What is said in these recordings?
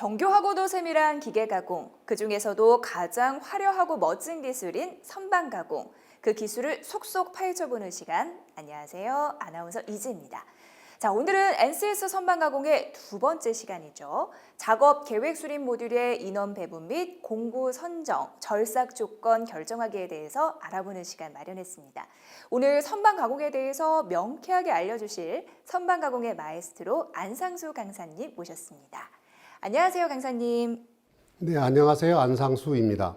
정교하고도 세밀한 기계 가공, 그 중에서도 가장 화려하고 멋진 기술인 선반 가공, 그 기술을 속속 파헤쳐보는 시간. 안녕하세요. 아나운서 이지입니다. 자, 오늘은 NCS 선반 가공의 두 번째 시간이죠. 작업 계획 수립 모듈의 인원 배분 및 공구 선정, 절삭 조건 결정하기에 대해서 알아보는 시간 마련했습니다. 오늘 선반 가공에 대해서 명쾌하게 알려주실 선반 가공의 마에스트로 안상수 강사님 모셨습니다. 안녕하세요, 강사님. 네, 안녕하세요. 안상수입니다.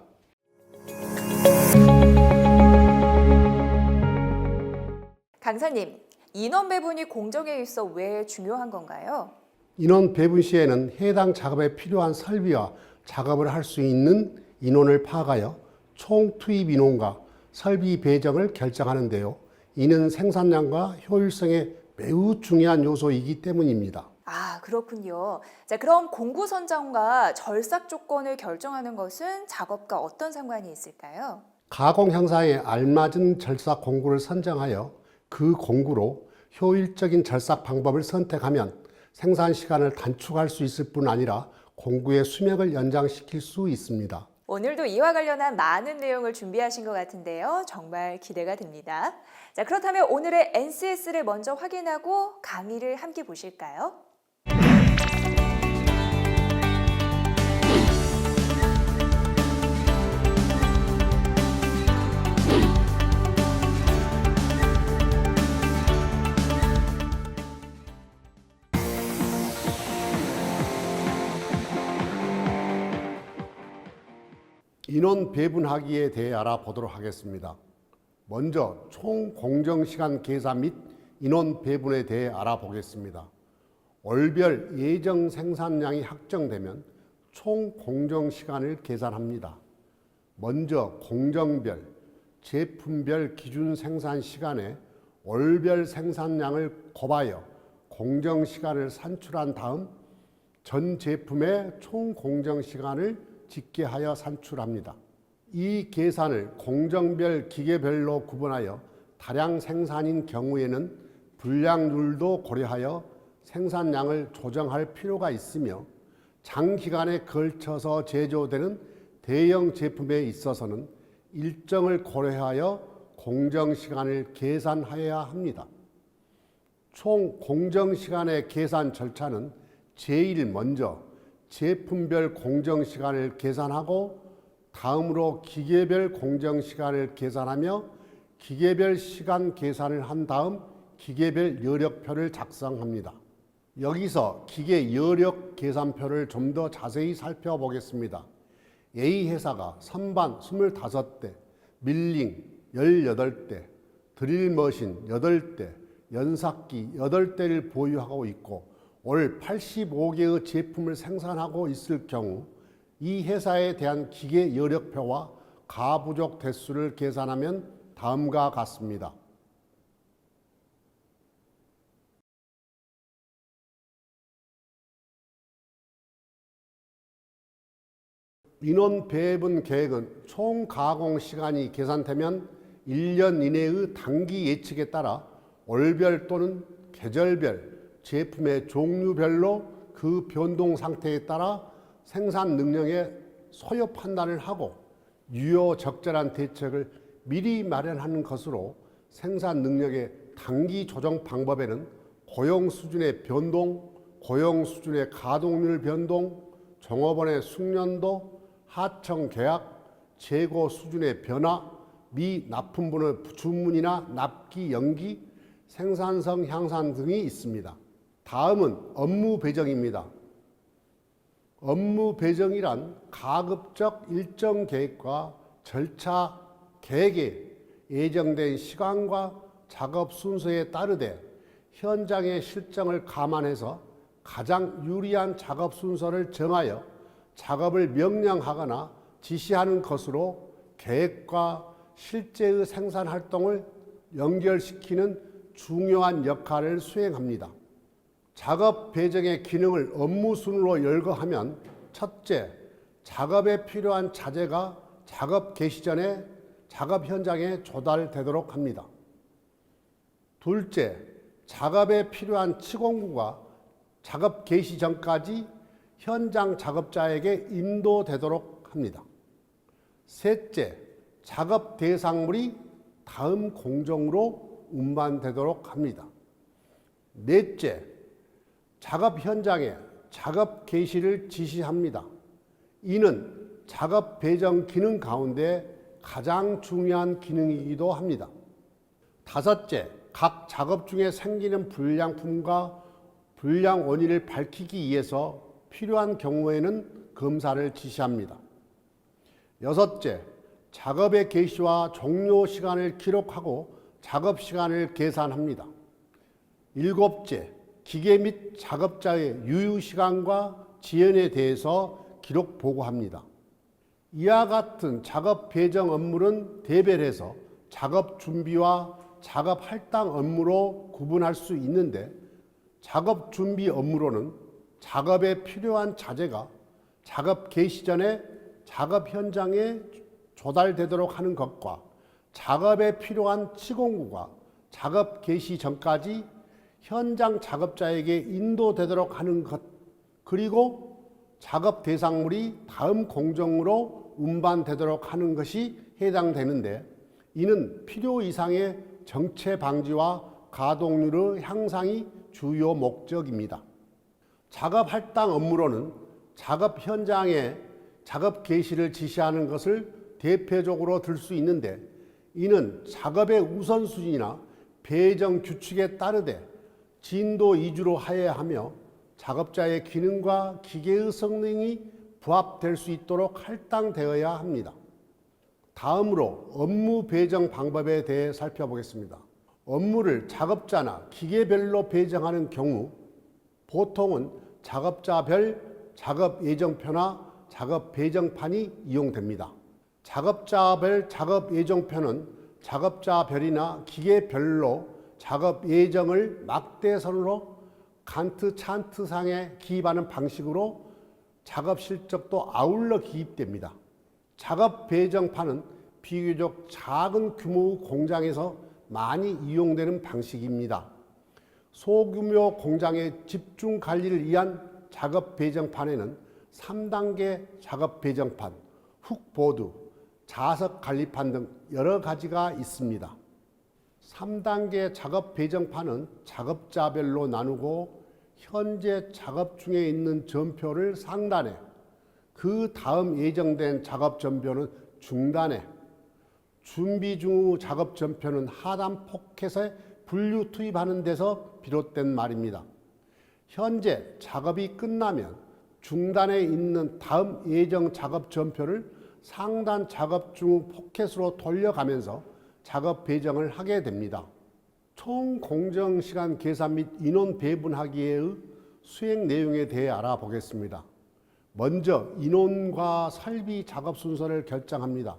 강사님, 인원 배분이 공정에 있어 왜 중요한 건가요? 인원 배분 시에는 해당 작업에 필요한 설비와 작업을 할 수 있는 인원을 파악하여 총 투입 인원과 설비 배정을 결정하는데요. 이는 생산량과 효율성에 매우 중요한 요소이기 때문입니다. 아, 그렇군요. 자, 그럼 공구 선정과 절삭 조건을 결정하는 것은 작업과 어떤 상관이 있을까요? 가공 형상에 알맞은 절삭 공구를 선정하여 그 공구로 효율적인 절삭 방법을 선택하면 생산 시간을 단축할 수 있을 뿐 아니라 공구의 수명을 연장시킬 수 있습니다. 오늘도 이와 관련한 많은 내용을 준비하신 것 같은데요. 정말 기대가 됩니다. 자, 그렇다면 오늘의 NCS를 먼저 확인하고 강의를 함께 보실까요? 인원 배분하기에 대해 알아보도록 하겠습니다. 먼저 총 공정시간 계산 및 인원 배분에 대해 알아보겠습니다. 월별 예정 생산량이 확정되면 총 공정시간을 계산합니다. 먼저 공정별, 제품별 기준 생산 시간에 월별 생산량을 곱하여 공정시간을 산출한 다음 전 제품의 총 공정시간을 집계하여 산출합니다. 이 계산을 공정별, 기계별로 구분하여 다량 생산인 경우에는 불량률도 고려하여 생산량을 조정할 필요가 있으며 장기간에 걸쳐서 제조되는 대형 제품에 있어서는 일정을 고려하여 공정시간을 계산하여야 합니다. 총 공정시간의 계산 절차는 제일 먼저 제품별 공정시간을 계산하고 다음으로 기계별 공정시간을 계산하며 기계별 시간 계산을 한 다음 기계별 여력표를 작성합니다. 여기서 기계 여력 계산표를 좀 더 자세히 살펴보겠습니다. A 회사가 선반 25대, 밀링 18대, 드릴머신 8대, 연삭기 8대를 보유하고 있고 올 85개의 제품을 생산하고 있을 경우 이 회사에 대한 기계 여력표와 가부족 대수를 계산하면 다음과 같습니다. 인원 배분 계획은 총 가공 시간이 계산되면 1년 이내의 단기 예측에 따라 월별 또는 계절별 제품의 종류별로 그 변동 상태에 따라 생산 능력의 소요 판단을 하고 유효 적절한 대책을 미리 마련하는 것으로 생산 능력의 단기 조정 방법에는 고용 수준의 변동, 고용 수준의 가동률 변동, 종업원의 숙련도, 하청 계약, 재고 수준의 변화, 미납품분의 주문이나 납기 연기, 생산성 향상 등이 있습니다. 다음은 업무 배정입니다. 업무 배정이란 가급적 일정 계획과 절차 계획에 예정된 시간과 작업 순서에 따르되 현장의 실정을 감안해서 가장 유리한 작업 순서를 정하여 작업을 명령하거나 지시하는 것으로 계획과 실제의 생산 활동을 연결시키는 중요한 역할을 수행합니다. 작업 배정의 기능을 업무 순으로 열거하면 첫째, 작업에 필요한 자재가 작업 개시 전에 작업 현장에 조달되도록 합니다. 둘째, 작업에 필요한 치공구가 작업 개시 전까지 현장 작업자에게 인도되도록 합니다. 셋째, 작업 대상물이 다음 공정으로 운반되도록 합니다. 넷째, 작업 현장에 작업 개시를 지시합니다. 이는 작업 배정 기능 가운데 가장 중요한 기능이기도 합니다. 다섯째, 각 작업 중에 생기는 불량품과 불량 원인을 밝히기 위해서 필요한 경우에는 검사를 지시합니다. 여섯째, 작업의 개시와 종료 시간을 기록하고 작업 시간을 계산합니다. 일곱째, 기계 및 작업자의 유휴 시간과 지연에 대해서 기록 보고합니다. 이와 같은 작업 배정 업무는 대별해서 작업 준비와 작업 할당 업무로 구분할 수 있는데, 작업 준비 업무로는 작업에 필요한 자재가 작업 개시 전에 작업 현장에 조달되도록 하는 것과 작업에 필요한 시공구가 작업 개시 전까지 현장 작업자에게 인도되도록 하는 것, 그리고 작업 대상물이 다음 공정으로 운반되도록 하는 것이 해당되는데, 이는 필요 이상의 정체 방지와 가동률의 향상이 주요 목적입니다. 작업 할당 업무로는 작업 현장에 작업 개시를 지시하는 것을 대표적으로 들 수 있는데, 이는 작업의 우선순위나 배정 규칙에 따르되 진도 위주로 하여야 하며 작업자의 기능과 기계의 성능이 부합될 수 있도록 할당되어야 합니다. 다음으로 업무 배정 방법에 대해 살펴보겠습니다. 업무를 작업자나 기계별로 배정하는 경우 보통은 작업자별 작업 예정표나 작업 배정판이 이용됩니다. 작업자별 작업 예정표는 작업자별이나 기계별로 작업 예정을 막대선으로 간트 차트상에 기입하는 방식으로 작업 실적도 아울러 기입됩니다. 작업 배정판은 비교적 작은 규모의 공장에서 많이 이용되는 방식입니다. 소규모 공장의 집중 관리를 위한 작업 배정판에는 3단계 작업 배정판, 훅보드, 자석 관리판 등 여러 가지가 있습니다. 3단계 작업 배정판은 작업자별로 나누고 현재 작업 중에 있는 전표를 상단에, 그 다음 예정된 작업 전표는 중단에, 준비 중 작업 전표는 하단 포켓에 분류 투입하는 데서 비롯된 말입니다. 현재 작업이 끝나면 중단에 있는 다음 예정 작업 전표를 상단 작업 중 포켓으로 돌려가면서 작업 배정을 하게 됩니다. 총 공정 시간 계산 및 인원 배분하기의 수행 내용에 대해 알아보겠습니다. 먼저 인원과 설비 작업 순서를 결정합니다.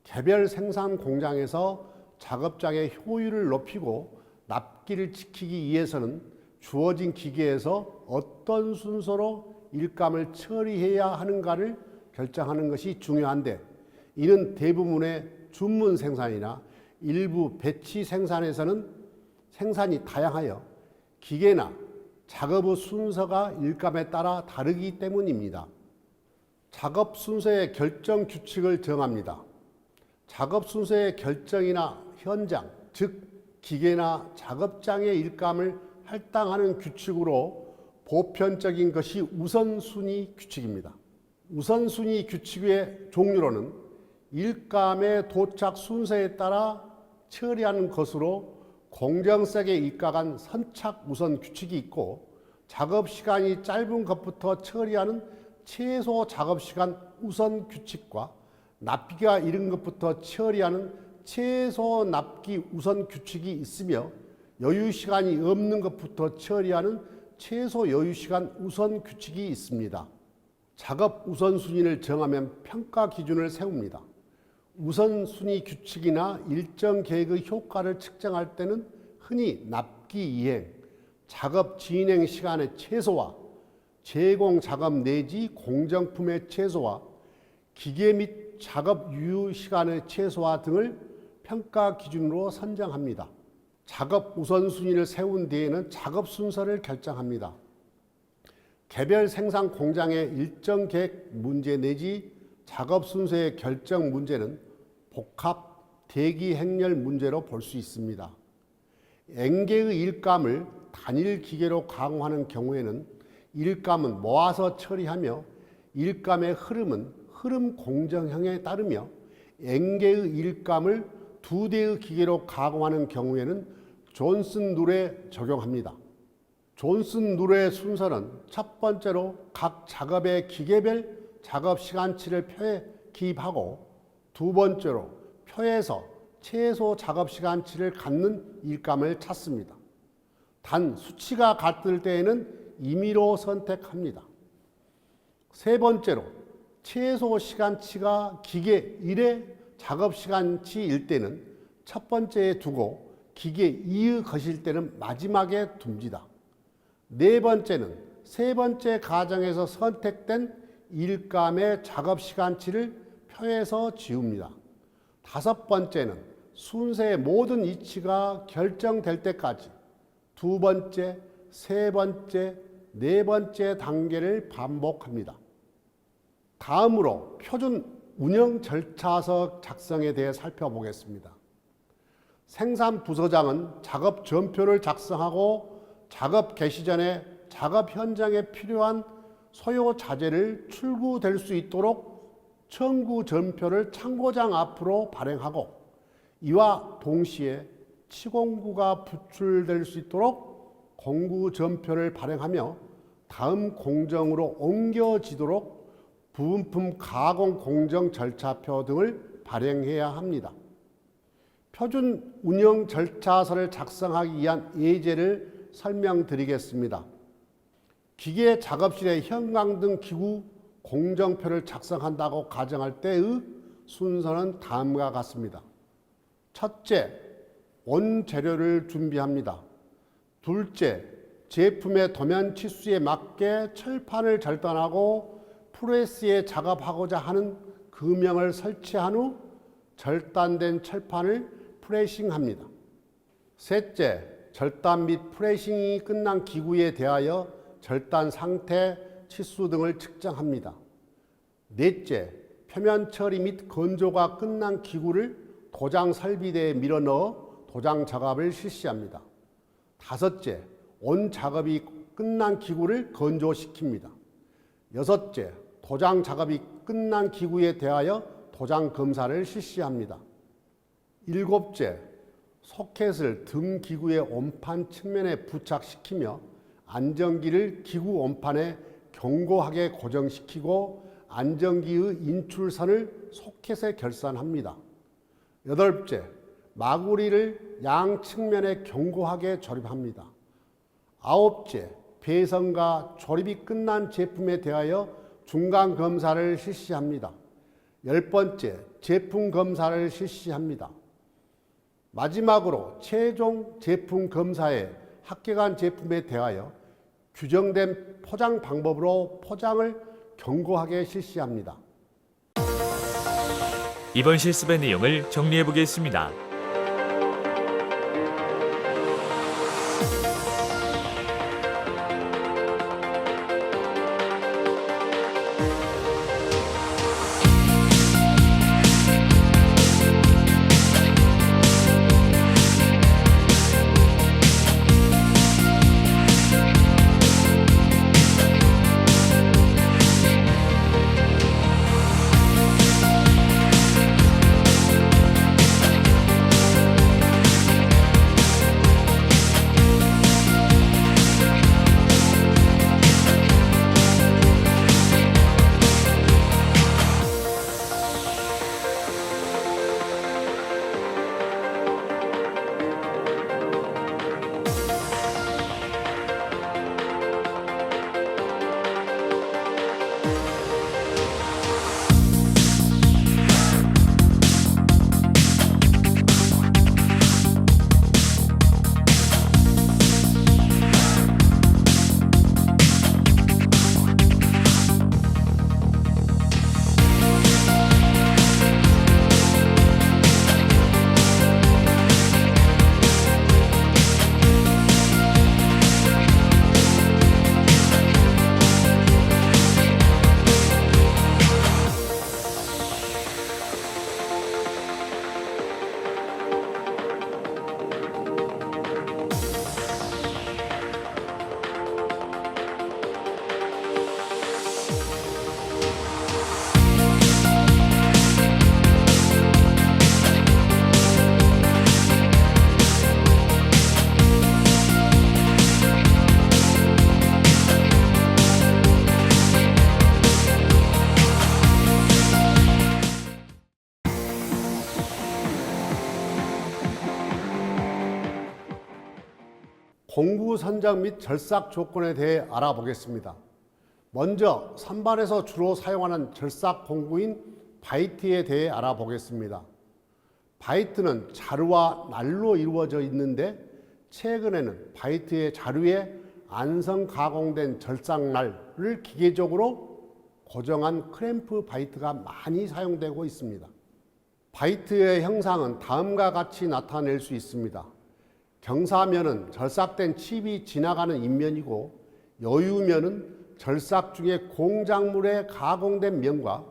개별 생산 공장에서 작업장의 효율을 높이고 납기를 지키기 위해서는 주어진 기계에서 어떤 순서로 일감을 처리해야 하는가를 결정하는 것이 중요한데, 이는 대부분의 준문 생산이나 일부 배치 생산에서는 생산이 다양하여 기계나 작업의 순서가 일감에 따라 다르기 때문입니다. 작업 순서의 결정 규칙을 정합니다. 작업 순서의 결정이나 현장, 즉 기계나 작업장의 일감을 할당하는 규칙으로 보편적인 것이 우선순위 규칙입니다. 우선순위 규칙의 종류로는 일감의 도착 순서에 따라 처리하는 것으로 공정성에 입각한 선착 우선 규칙이 있고, 작업 시간이 짧은 것부터 처리하는 최소 작업 시간 우선 규칙과 납기가 이른 것부터 처리하는 최소 납기 우선 규칙이 있으며, 여유 시간이 없는 것부터 처리하는 최소 여유 시간 우선 규칙이 있습니다. 작업 우선순위를 정하면 평가 기준을 세웁니다. 우선순위 규칙이나 일정 계획의 효과를 측정할 때는 흔히 납기 이행, 작업 진행 시간의 최소화, 제공 작업 내지 공정품의 최소화, 기계 및 작업 유효 시간의 최소화 등을 평가 기준으로 선정합니다. 작업 우선순위를 세운 뒤에는 작업 순서를 결정합니다. 개별 생산 공장의 일정 계획 문제 내지 작업 순서의 결정 문제는 복합 대기 행렬 문제로 볼 수 있습니다. N개의 일감을 단일 기계로 가공하는 경우에는 일감은 모아서 처리하며 일감의 흐름은 흐름 공정형에 따르며 N개의 일감을 2대의 기계로 가공하는 경우에는 존슨 룰에 적용합니다. 존슨 룰의 순서는 첫 번째로 각 작업의 기계별 작업 시간치를 표에 기입하고 두 번째로 표에서 최소 작업 시간치를 갖는 일감을 찾습니다. 단 수치가 같을 때에는 임의로 선택합니다. 세 번째로 최소 시간치가 기계 1의 작업 시간치일 때는 첫 번째에 두고 기계 2의 것일 때는 마지막에 둡니다. 네 번째는 세 번째 가정에서 선택된 일감의 작업 시간치를 표에서 지웁니다. 다섯 번째는 순서의 모든 이치가 결정될 때까지 두 번째, 세 번째, 네 번째 단계를 반복합니다. 다음으로 표준 운영 절차서 작성에 대해 살펴보겠습니다. 생산 부서장은 작업 전표를 작성하고 작업 개시 전에 작업 현장에 필요한 소요 자재를 출구될 수 있도록 청구 전표를 창고장 앞으로 발행하고 이와 동시에 시공구가 부출될 수 있도록 공구 전표를 발행하며 다음 공정으로 옮겨지도록 부분품 가공 공정 절차표 등을 발행해야 합니다. 표준 운영 절차서를 작성하기 위한 예제를 설명드리겠습니다. 기계 작업실의 형광등 기구 공정표를 작성한다고 가정할 때의 순서는 다음과 같습니다. 첫째, 원재료를 준비합니다. 둘째, 제품의 도면 치수에 맞게 철판을 절단하고 프레스에 작업하고자 하는 금형을 설치한 후 절단된 철판을 프레싱합니다. 셋째, 절단 및 프레싱이 끝난 기구에 대하여 절단 상태, 치수 등을 측정합니다. 넷째, 표면 처리 및 건조가 끝난 기구를 도장 설비대에 밀어 넣어 도장 작업을 실시합니다. 다섯째, 온 작업이 끝난 기구를 건조시킵니다. 여섯째, 도장 작업이 끝난 기구에 대하여 도장 검사를 실시합니다. 일곱째, 소켓을 등 기구의 온판 측면에 부착시키며 안정기를 기구 온판에 견고하게 고정시키고 안정기의 인출선을 소켓에 결선합니다. 여덟째, 마구리를 양 측면에 견고하게 조립합니다. 아홉째, 배선과 조립이 끝난 제품에 대하여 중간 검사를 실시합니다. 열 번째, 제품 검사를 실시합니다. 마지막으로 최종 제품 검사에 합격한 제품에 대하여 규정된 포장 방법으로 포장을 견고하게 실시합니다. 이번 실습의 내용을 정리해 보겠습니다. 공구 선정 및 절삭 조건에 대해 알아보겠습니다. 먼저 선반에서 주로 사용하는 절삭 공구인 바이트에 대해 알아보겠습니다. 바이트는 자루와 날로 이루어져 있는데 최근에는 바이트의 자루에 안성 가공된 절삭날을 기계적으로 고정한 크램프 바이트가 많이 사용되고 있습니다. 바이트의 형상은 다음과 같이 나타낼 수 있습니다. 경사면은 절삭된 칩이 지나가는 인면이고 여유면은 절삭 중에 공작물에 가공된 면과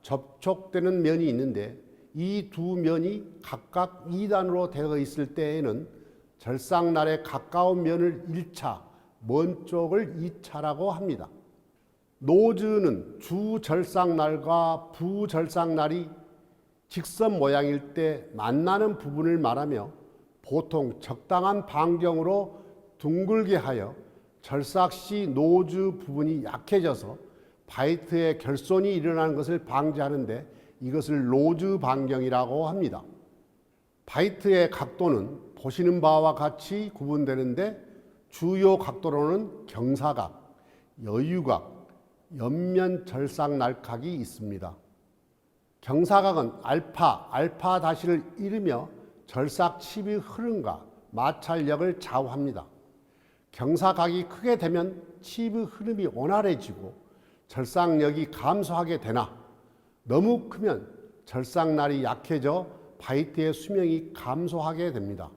접촉되는 면이 있는데 이 두 면이 각각 2단으로 되어 있을 때에는 절삭날에 가까운 면을 1차, 먼 쪽을 2차라고 합니다. 노즈는 주절삭날과 부절삭날이 직선 모양일 때 만나는 부분을 말하며 보통 적당한 반경으로 둥글게 하여 절삭 시 노즈 부분이 약해져서 바이트의 결손이 일어나는 것을 방지하는데 이것을 노즈 반경이라고 합니다. 바이트의 각도는 보시는 바와 같이 구분되는데 주요 각도로는 경사각, 여유각, 옆면 절삭 날각이 있습니다. 경사각은 알파 다시를 이루며 절삭 칩의 흐름과 마찰력을 좌우합니다. 경사각이 크게 되면 칩의 흐름이 원활해지고 절삭력이 감소하게 되나 너무 크면 절삭날이 약해져 바이트의 수명이 감소하게 됩니다.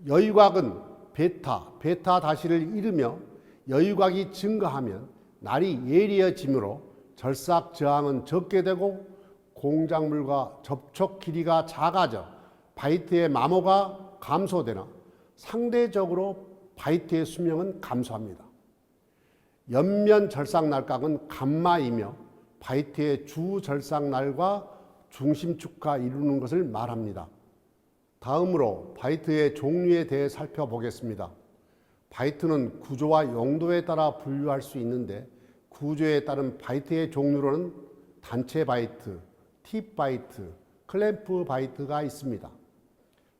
여유각은 베타 다시를 이루며 여유각이 증가하면 날이 예리해지므로 절삭 저항은 적게 되고 공작물과 접촉 길이가 작아져 바이트의 마모가 감소되나 상대적으로 바이트의 수명은 감소합니다. 옆면 절삭날각은 감마이며 바이트의 주 절삭날과 중심축과 이루는 것을 말합니다. 다음으로 바이트의 종류에 대해 살펴보겠습니다. 바이트는 구조와 용도에 따라 분류할 수 있는데 구조에 따른 바이트의 종류로는 단체 바이트, 팁 바이트, 클램프 바이트가 있습니다.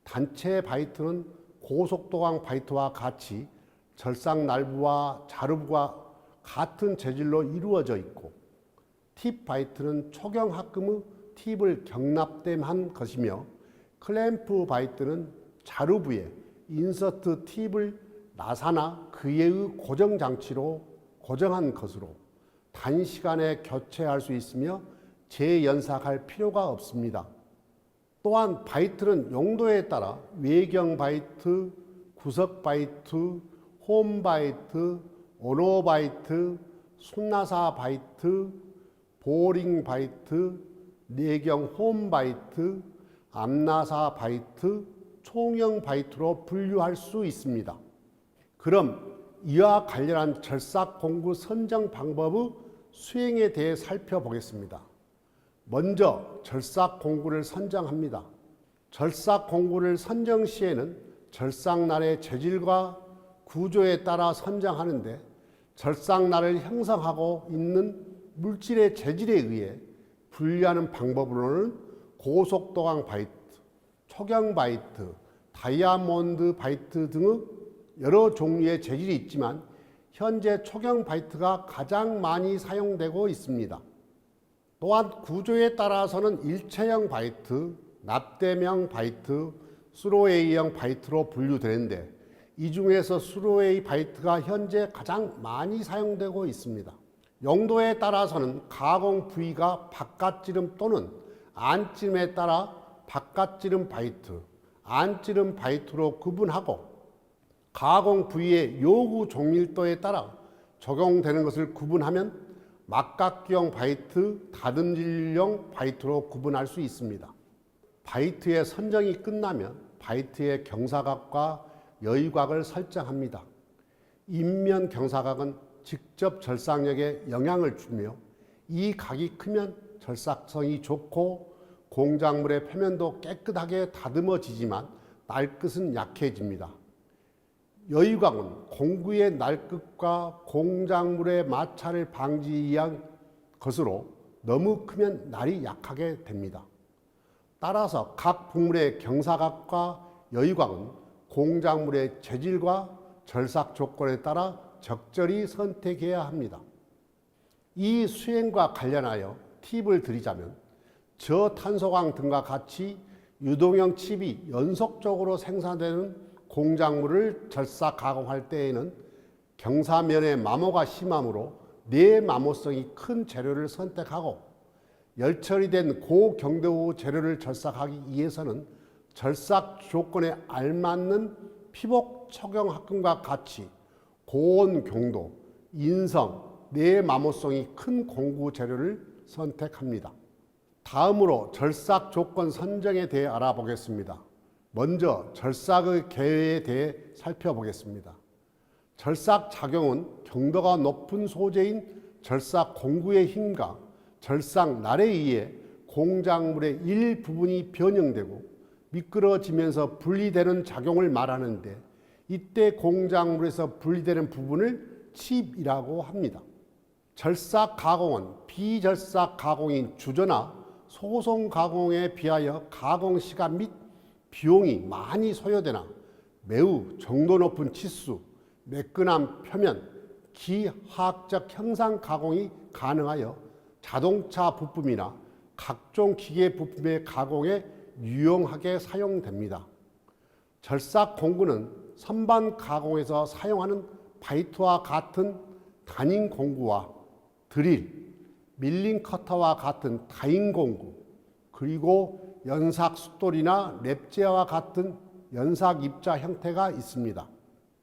단체 바이트는 고속도강 바이트와 같이 절삭날부와 자루부가 같은 재질로 이루어져 있고 팁 바이트는 초경합금의 팁을 경납됨한 것이며 클램프 바이트는 자루부에 인서트 팁을 나사나 그의 고정장치로 고정한 것으로 단시간에 교체할 수 있으며 재연삭할 필요가 없습니다. 또한 바이트는 용도에 따라 외경 바이트, 구석 바이트, 홈 바이트, 오노 바이트, 순나사 바이트, 보링 바이트, 내경 홈 바이트, 암나사 바이트, 총형 바이트로 분류할 수 있습니다. 그럼 이와 관련한 절삭 공구 선정 방법의 수행에 대해 살펴보겠습니다. 먼저 절삭 공구를 선정합니다. 절삭 공구를 선정 시에는 절삭날의 재질과 구조에 따라 선정하는데 절삭날을 형성하고 있는 물질의 재질에 의해 분류하는 방법으로는 고속도강 바이트, 초경 바이트, 다이아몬드 바이트 등의 여러 종류의 재질이 있지만 현재 초경 바이트가 가장 많이 사용되고 있습니다. 또한 구조에 따라서는 일체형 바이트, 납땜형 바이트, 스로웨이형 바이트로 분류되는데 이 중에서 스로웨이 바이트가 현재 가장 많이 사용되고 있습니다. 용도에 따라서는 가공 부위가 바깥지름 또는 안지름에 따라 바깥지름 바이트, 안지름 바이트로 구분하고 가공 부위의 요구 종밀도에 따라 적용되는 것을 구분하면 막각형 바이트, 다듬질용 바이트로 구분할 수 있습니다. 바이트의 선정이 끝나면 바이트의 경사각과 여유각을 설정합니다. 인면 경사각은 직접 절삭력에 영향을 주며 이 각이 크면 절삭성이 좋고 공작물의 표면도 깨끗하게 다듬어지지만 날끝은 약해집니다. 여유각은 공구의 날끝과 공작물의 마찰을 방지하기 위한 것으로 너무 크면 날이 약하게 됩니다. 따라서 각 부물의 경사각과 여유각은 공작물의 재질과 절삭 조건에 따라 적절히 선택해야 합니다. 이 수행과 관련하여 팁을 드리자면 저탄소광 등과 같이 유동형 칩이 연속적으로 생산되는 공작물을 절삭 가공할 때에는 경사면의 마모가 심하므로 내마모성이 큰 재료를 선택하고 열처리된 고경도우 재료를 절삭하기 위해서는 절삭 조건에 알맞는 피복 척용합금과 같이 고온 경도, 인성, 내마모성이 큰 공구 재료를 선택합니다. 다음으로 절삭 조건 선정에 대해 알아보겠습니다. 먼저 절삭의 계획에 대해 살펴보겠습니다. 절삭 작용은 경도가 높은 소재인 절삭 공구의 힘과 절삭 날에 의해 공작물의 일부분이 변형되고 미끄러지면서 분리되는 작용을 말하는데 이때 공작물에서 분리되는 부분을 칩이라고 합니다. 절삭 가공은 비절삭 가공인 주조나 소송 가공에 비하여 가공 시간 및 비용이 많이 소요되나 매우 정도 높은 치수, 매끈한 표면, 기하학적 형상 가공이 가능하여 자동차 부품이나 각종 기계 부품의 가공에 유용하게 사용됩니다. 절삭 공구는 선반 가공에서 사용하는 바이트와 같은 단인 공구와 드릴, 밀링 커터와 같은 다인 공구, 그리고 연삭 숫돌이나 랩제와 같은 연삭 입자 형태가 있습니다.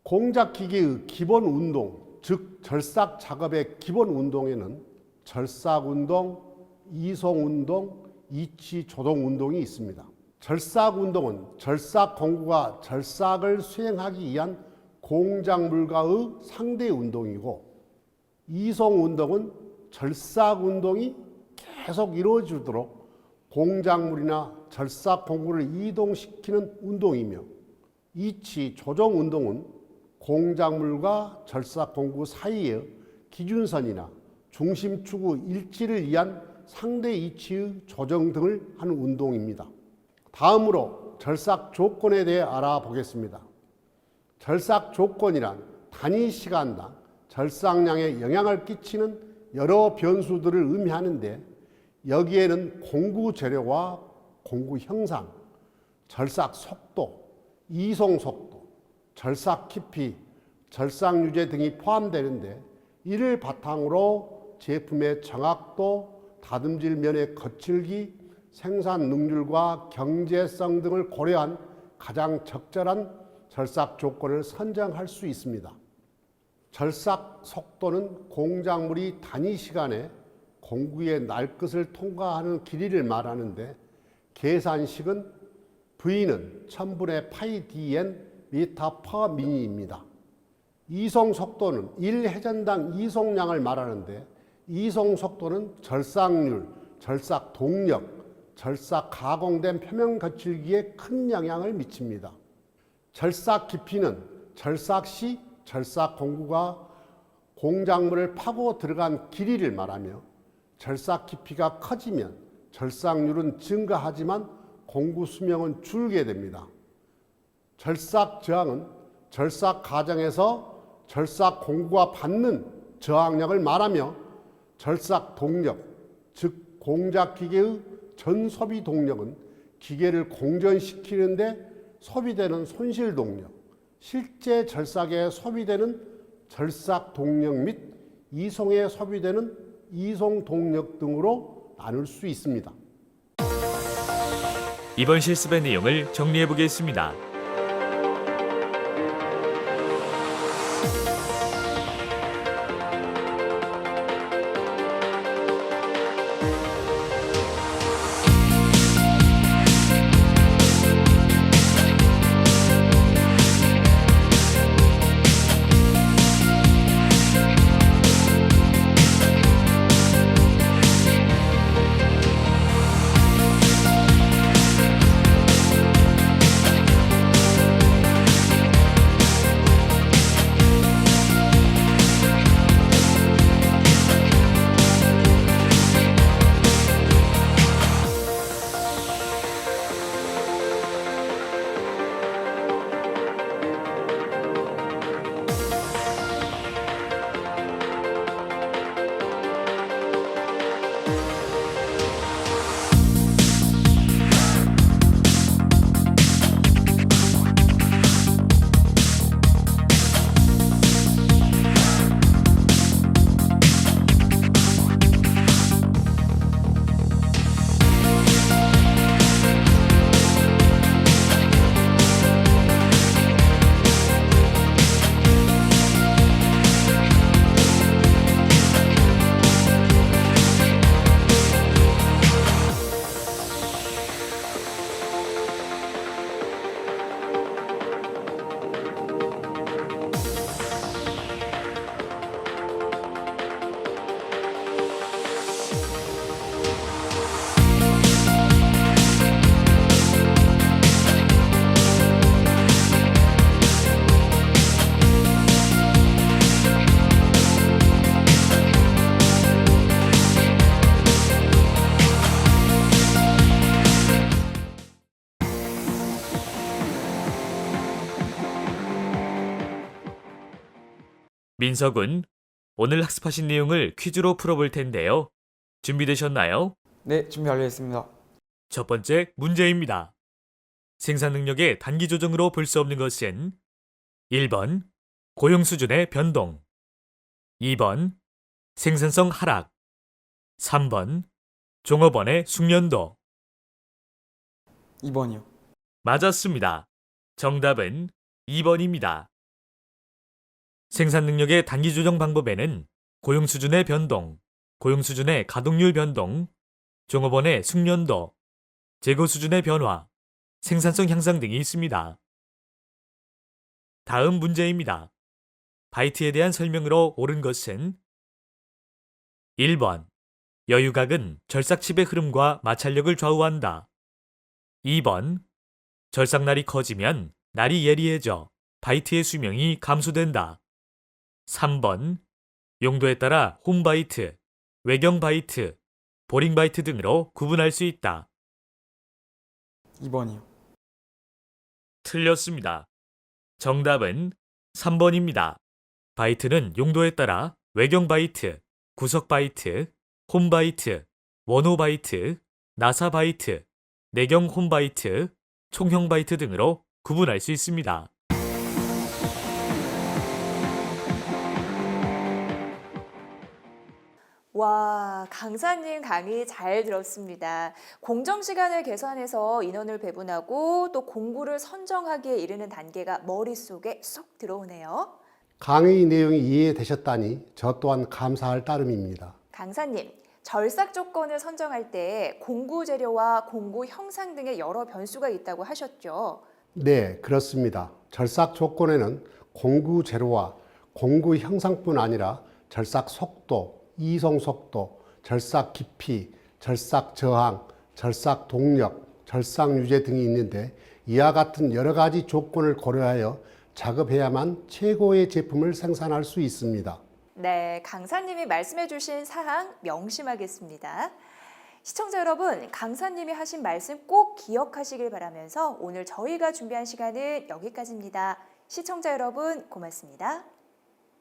공작 기계의 기본 운동, 즉 절삭 작업의 기본 운동에는 절삭 운동, 이송 운동, 이치 조동 운동이 있습니다. 절삭 운동은 절삭 공구가 절삭을 수행하기 위한 공작물과의 상대 운동이고, 이송 운동은 절삭 운동이 계속 이루어지도록 공작물이나 절삭 공구를 이동시키는 운동이며, 이치 조정 운동은 공작물과 절삭 공구 사이의 기준선이나 중심축의 일치를 위한 상대 이치의 조정 등을 하는 운동입니다. 다음으로 절삭 조건에 대해 알아보겠습니다. 절삭 조건이란 단위 시간당 절삭량에 영향을 끼치는 여러 변수들을 의미하는데, 여기에는 공구 재료와 공구 형상, 절삭 속도, 이송 속도, 절삭 깊이, 절삭 유제 등이 포함되는데, 이를 바탕으로 제품의 정확도, 다듬질 면의 거칠기, 생산 능률과 경제성 등을 고려한 가장 적절한 절삭 조건을 선정할 수 있습니다. 절삭 속도는 공작물이 단위 시간에 공구의 날끝을 통과하는 길이를 말하는데, 계산식은 V는 1000분의 파이 dn 미터 퍼 미니입니다. 이송 속도는 1회전당 이송량을 말하는데, 이송 속도는 절삭률, 절삭 동력, 절삭 가공된 표면 거칠기에 큰 영향을 미칩니다. 절삭 깊이는 절삭 시 절삭 공구가 공작물을 파고 들어간 길이를 말하며, 절삭 깊이가 커지면 절삭률은 증가하지만 공구 수명은 줄게 됩니다. 절삭 저항은 절삭 과정에서 절삭 공구가 받는 저항력을 말하며, 절삭 동력, 즉 공작 기계의 전소비 동력은 기계를 공전시키는데 소비되는 손실 동력, 실제 절삭에 소비되는 절삭 동력 및 이송에 소비되는 이송 동력 등으로 나눌 수 있습니다. 이번 실습의 내용을 정리해 보겠습니다. 민석군, 오늘 학습하신 내용을 퀴즈로 풀어볼 텐데요. 준비되셨나요? 네, 준비 완료했습니다. 첫 번째 문제입니다. 생산 능력의 단기 조정으로 볼 수 없는 것은 1번 고용 수준의 변동, 2번 생산성 하락, 3번 종업원의 숙련도. 2번이요. 맞았습니다. 정답은 2번입니다. 생산 능력의 단기 조정 방법에는 고용 수준의 변동, 고용 수준의 가동률 변동, 종업원의 숙련도, 재고 수준의 변화, 생산성 향상 등이 있습니다. 다음 문제입니다. 바이트에 대한 설명으로 옳은 것은 1번 여유각은 절삭칩의 흐름과 마찰력을 좌우한다. 2번 절삭날이 커지면 날이 예리해져 바이트의 수명이 감소된다. 3번 용도에 따라 홈바이트, 외경바이트, 보링바이트 등으로 구분할 수 있다. 2번이요. 틀렸습니다. 정답은 3번입니다. 바이트는 용도에 따라 외경바이트, 구석바이트, 홈바이트, 원호바이트, 나사바이트, 내경 홈바이트, 총형바이트 등으로 구분할 수 있습니다. 와, 강사님 강의 잘 들었습니다. 공정 시간을 계산해서 인원을 배분하고 또 공구를 선정하기에 이르는 단계가 머릿속에 쏙 들어오네요. 강의 내용이 이해되셨다니 저 또한 감사할 따름입니다. 강사님, 절삭 조건을 선정할 때 공구 재료와 공구 형상 등의 여러 변수가 있다고 하셨죠? 네, 그렇습니다. 절삭 조건에는 공구 재료와 공구 형상뿐 아니라 절삭 속도, 이송 속도, 절삭 깊이, 절삭 저항, 절삭 동력, 절삭 유제 등이 있는데 이와 같은 여러 가지 조건을 고려하여 작업해야만 최고의 제품을 생산할 수 있습니다. 네, 강사님이 말씀해 주신 사항 명심하겠습니다. 시청자 여러분, 강사님이 하신 말씀 꼭 기억하시길 바라면서 오늘 저희가 준비한 시간은 여기까지입니다. 시청자 여러분, 고맙습니다.